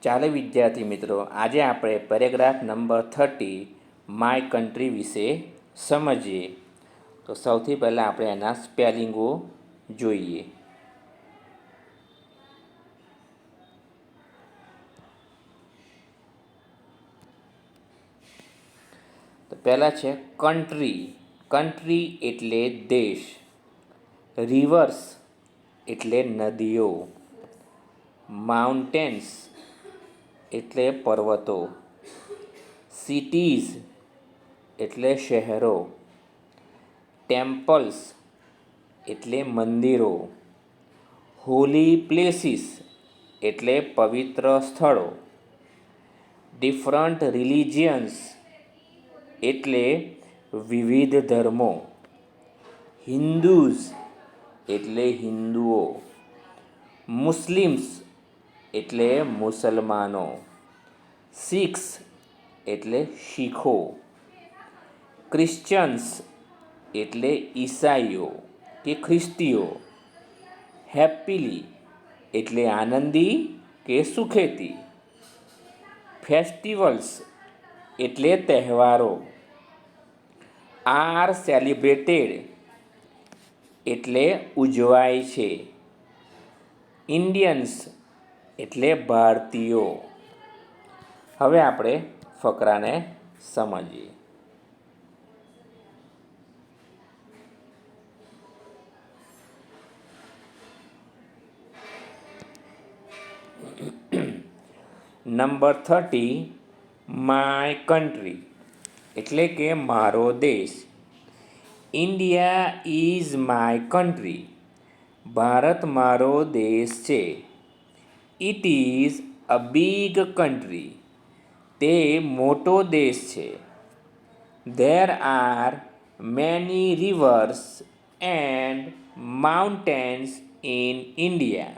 ચાલો વિદ્યાર્થી મિત્રો, આજે આપણે પેરેગ્રાફ નંબર 30 માય કન્ટ્રી વિશે સમજીએ. તો સૌથી પહેલાં આપણે એના સ્પેલિંગો જોઈએ. તો પહેલાં છે કન્ટ્રી. કન્ટ્રી એટલે દેશ. રિવર્સ એટલે નદીઓ. માઉન્ટેન્સ એટલે પર્વતો. સિટીઝ એટલે શહેરો. ટેમ્પલ્સ એટલે મંદિરો. હોલી પ્લેસીસ એટલે પવિત્ર સ્થળો. ડિફરન્ટ રિલિજિયન્સ એટલે વિવિધ ધર્મો. હિન્દુઝ એટલે હિન્દુઓ. મુસ્લિમ્સ એટલે મુસલમાનો. સિખ્સ એટલે શીખો. ક્રિશ્ચન્સ એટલે ઈસાઈઓ કે ખ્રિસ્તીઓ. હેપીલી એટલે આનંદી કે સુખેથી. ફેસ્ટિવલ્સ એટલે તહેવારો. આર સેલિબ્રેટેડ એટલે ઉજવાય છે. ઇન્ડિયન્સ એટલે ભારતીયો. હવે આપણે ફકરાને સમજીએ. નંબર 30 માય કન્ટ્રી એટલે કે મારો દેશ. India is my country. Bharat મારો દેશ છે. It is a big country. તે મોટો દેશ છે. There are many rivers and mountains in India.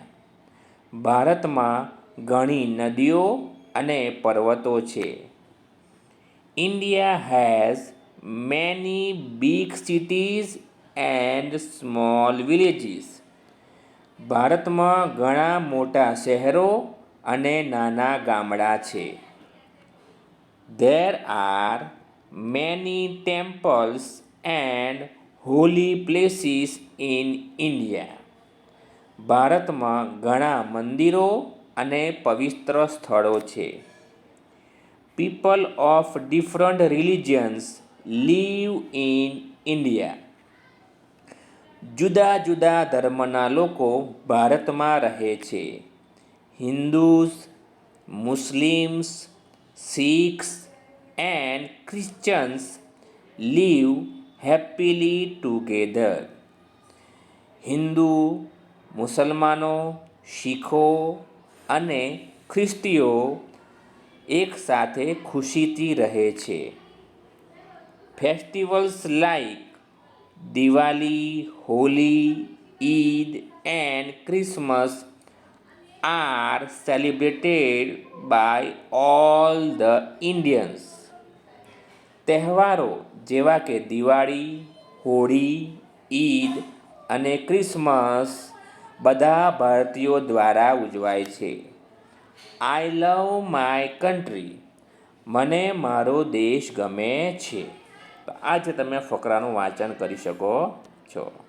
ભારતમાં ઘણી નદીઓ અને પર્વતો છે. India has many big cities and small villages. ભારતમાં ઘણા મોટા શહેરો અને નાના ગામડા છે. There are many temples and Holi places in India. ભારતમાં ઘણા મંદિરો અને પવિત્ર સ્થળો છે. People of different religions live in India. જુદા જુદા ધર્મના લોકો ભારતમાં રહે છે. Hindus, Muslims, Sikhs and Christians live happily together. હિન્દુ, મુસલમાનો, શીખો અને ખ્રિસ્તીઓ એકસાથે ખુશીથી રહે છે. Festivals like Diwali, Holi, Eid and Christmas are celebrated by all the Indians. તહેવારો જેવા કે દિવાળી, હોળી, ઈદ અને ક્રિસમસ બધા ભારતીયો દ્વારા ઉજવાય છે. આઈ લવ માય કન્ટ્રી. મને મારો દેશ ગમે છે. તો આજે તમે ફકરાનું વાંચન કરી શકો છો.